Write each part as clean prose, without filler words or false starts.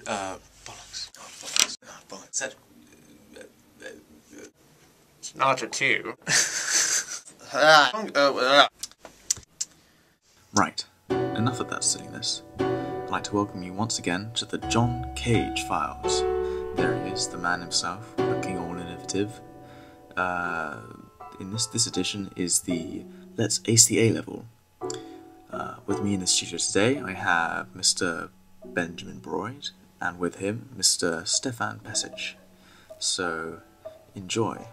Bollocks. Oh, bollocks. Oh, bollocks. Said. Sonata 2. Right. Enough of that silliness. I'd like to welcome you once again to the John Cage Files. There he is, the man himself, looking all innovative. In this edition is the Let's Ace the A-Level. With me in the studio today, I have Mr. Benjamin Broyd, and with him, Mr. Stefan Pesic. So, enjoy.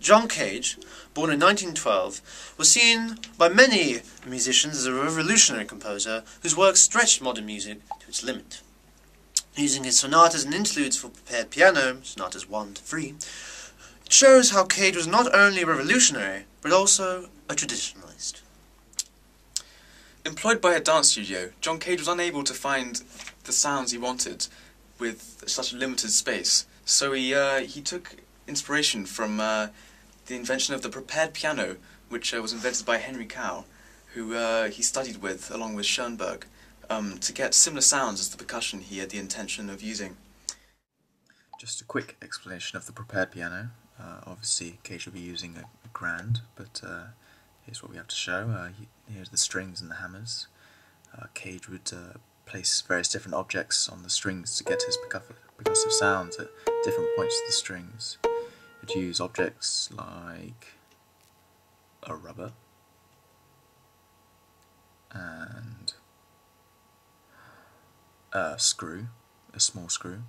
John Cage, born in 1912, was seen by many musicians as a revolutionary composer whose work stretched modern music to its limit. Using his sonatas and interludes for prepared piano, sonatas 1 to 3, it shows how Cage was not only revolutionary, but also a traditionalist. Employed by a dance studio, John Cage was unable to find the sounds he wanted with such a limited space, so he took inspiration from the invention of the prepared piano, which was invented by Henry Cow, who he studied with along with Schoenberg, to get similar sounds as the percussion he had the intention of using. Just a quick explanation of the prepared piano. Obviously, Cage will be using a grand, but here's what we have to show. Here's the strings and the hammers. Cage would place various different objects on the strings to get his percussive sounds at different points of the strings. He'd use objects like a rubber and a screw, a small screw,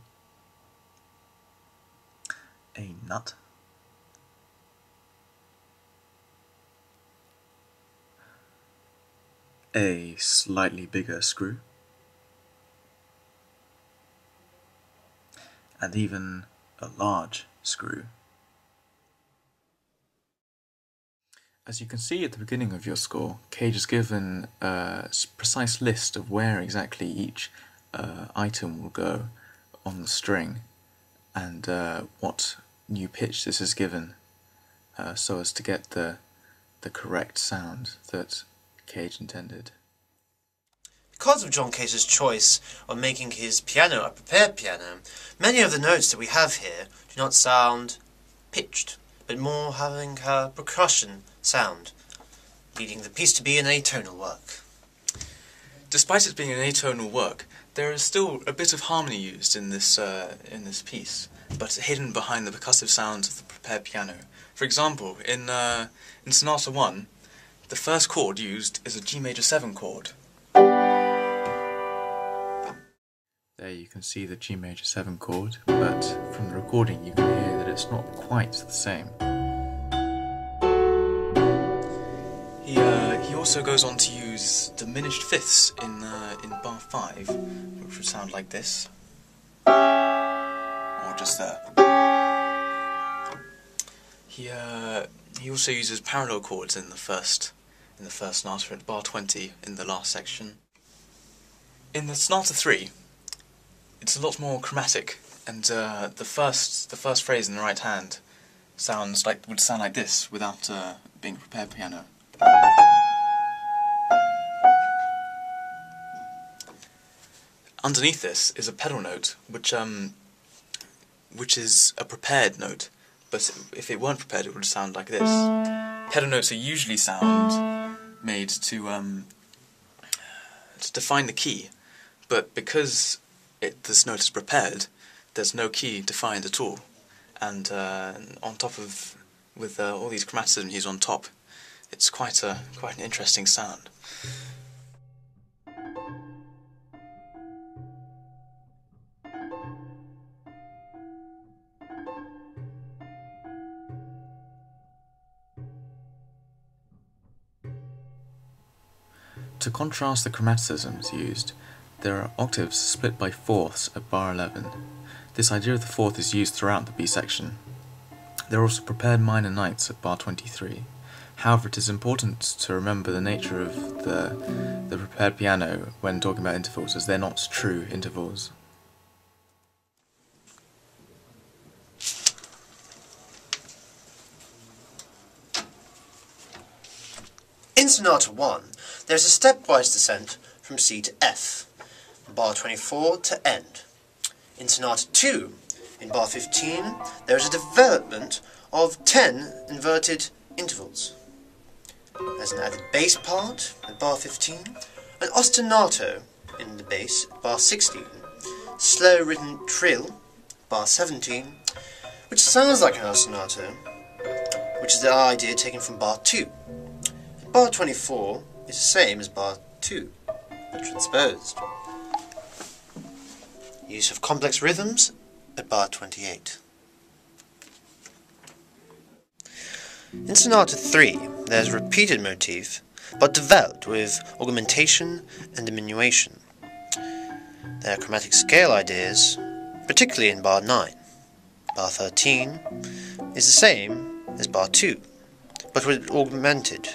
a nut, a slightly bigger screw, and even a large screw. As you can see at the beginning of your score, Cage is given a precise list of where exactly each item will go on the string, and what new pitch this is given, so as to get the correct sound that Cage intended. Because of John Cage's choice of making his piano a prepared piano, many of the notes that we have here do not sound pitched, but more having a percussion sound, leading the piece to be an atonal work. Despite it being an atonal work, there is still a bit of harmony used in this piece, but hidden behind the percussive sounds of the prepared piano. For example, in Sonata 1, the first chord used is a G major 7 chord. There you can see the G major 7 chord, but from the recording you can hear that it's not quite the same. He also goes on to use diminished fifths in bar 5, which would sound like this, or just there. He also uses parallel chords in the first sonata at bar 20 in the last section. In the Sonata 3, it's a lot more chromatic, and the first phrase in the right hand would sound like this without being a prepared piano. Underneath this is a pedal note, which is a prepared note, but if it weren't prepared, it would sound like this. Pedal notes are usually sound made to define the key, but because this note is prepared, there's no key defined at all, and on top of with all these chromaticisms he's on top, it's quite an interesting sound. To contrast the chromaticisms used, there are octaves split by fourths at bar 11. This idea of the fourth is used throughout the B section. There are also prepared minor ninths at bar 23. However, it is important to remember the nature of the prepared piano when talking about intervals, as they're not true intervals. In Sonata 1, there is a stepwise descent from C to F, bar 24 to end. In Sonata 2, in bar 15, there is a development of 10 inverted intervals. There's an added bass part at bar 15, an ostinato in the bass at bar 16, slow written trill, bar 17, which sounds like an ostinato, which is the idea taken from bar 2. Bar 24 is the same as bar 2, but transposed. Use of complex rhythms at bar 28. In Sonata 3, there is a repeated motif, but developed with augmentation and diminution. There are chromatic scale ideas, particularly in bar 9. Bar 13 is the same as bar 2, but with augmented.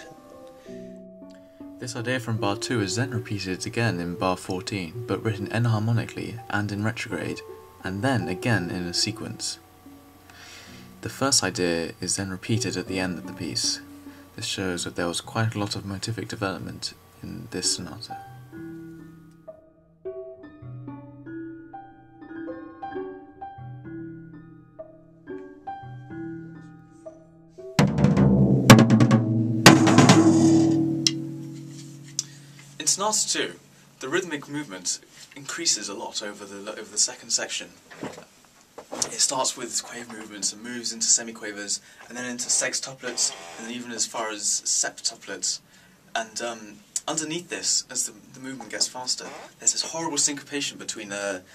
This idea from bar 2 is then repeated again in bar 14, but written enharmonically and in retrograde, and then again in a sequence. The first idea is then repeated at the end of the piece. This shows that there was quite a lot of motivic development in this sonata. In Sonata 2, the rhythmic movement increases a lot over the second section. It starts with quaver movements and moves into semiquavers, and then into sextuplets, and then even as far as septuplets. And underneath this, as the movement gets faster, there's this horrible syncopation between nine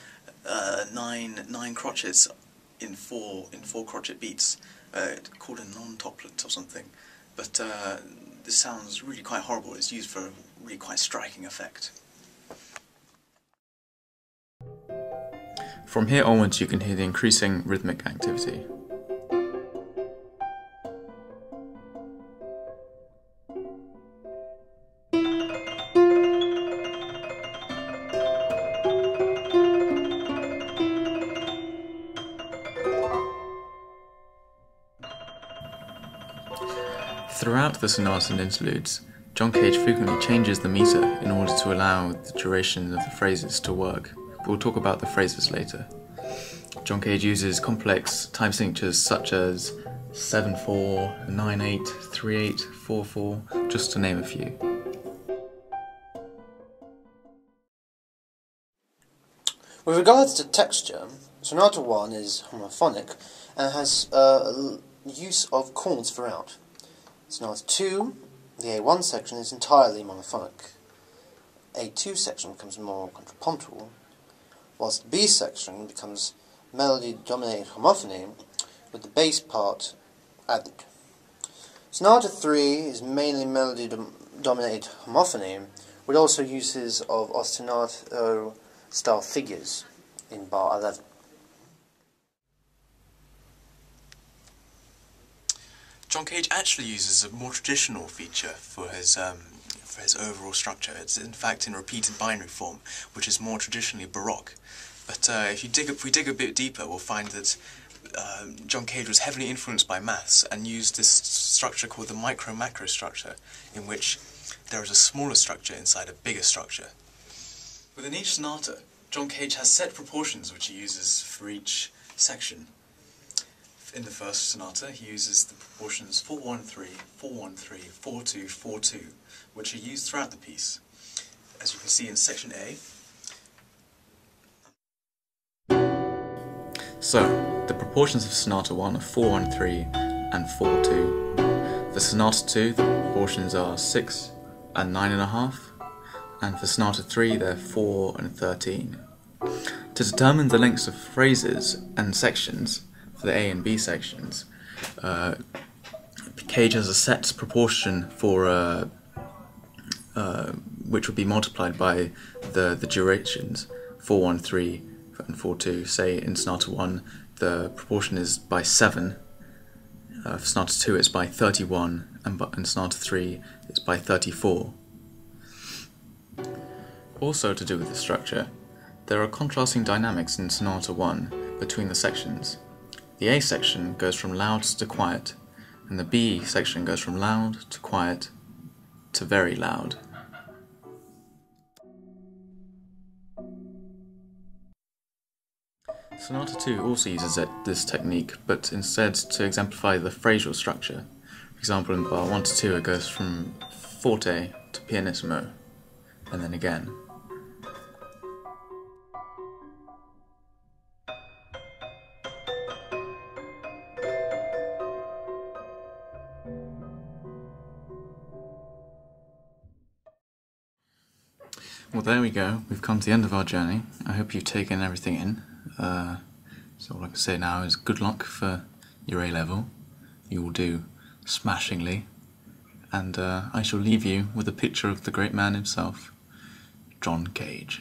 crotchets in four crotchet beats, called a non-toplet or something. But this sounds really quite horrible. It's used for a really quite striking effect. From here onwards you can hear the increasing rhythmic activity. Throughout the sonatas and interludes, John Cage frequently changes the meter in order to allow the duration of the phrases to work. We'll talk about the phrases later. John Cage uses complex time signatures such as 7/4, 9/8, 3/8, 4/4, just to name a few. With regards to texture, Sonata 1 is homophonic and has use of chords throughout. Sonata 2, the A1 section is entirely monophonic. A2 section becomes more contrapuntal, whilst the B section becomes melody-dominated homophony with the bass part added. Sonata 3 is mainly melody-dominated homophony, with also uses of ostinato-style figures in bar 11. John Cage actually uses a more traditional feature for his overall structure. It's in fact in repeated binary form, which is more traditionally Baroque. But if we dig a bit deeper, we'll find that John Cage was heavily influenced by maths and used this structure called the micro-macro structure, in which there is a smaller structure inside a bigger structure. Within each sonata, John Cage has set proportions which he uses for each section. In the first sonata, he uses the proportions 4/1/3, 4/1/3, 4/2, 4/2, which are used throughout the piece. As you can see in section A. So, the proportions of Sonata 1 are 4/1/3 and 4/2. For Sonata 2, the proportions are 6 and 9.5, and for Sonata 3, they're 4 and 13. To determine the lengths of phrases and sections, for the A and B sections, Cage has a set proportion for which would be multiplied by the durations 4/1/3 and 4/2. Say in Sonata 1 the proportion is by 7, for Sonata 2 it's by 31, and in Sonata 3 it's by 34. Also to do with the structure, there are contrasting dynamics in Sonata 1 between the sections. The A section goes from loud to quiet, and the B section goes from loud to quiet to very loud. Sonata 2 also uses this technique, but instead to exemplify the phrasal structure. For example, in bar 1 to 2 it goes from forte to pianissimo, and then again. Well, there we go. We've come to the end of our journey. I hope you've taken everything in. So all I can say now is good luck for your A-level. You will do smashingly. And I shall leave you with a picture of the great man himself, John Cage.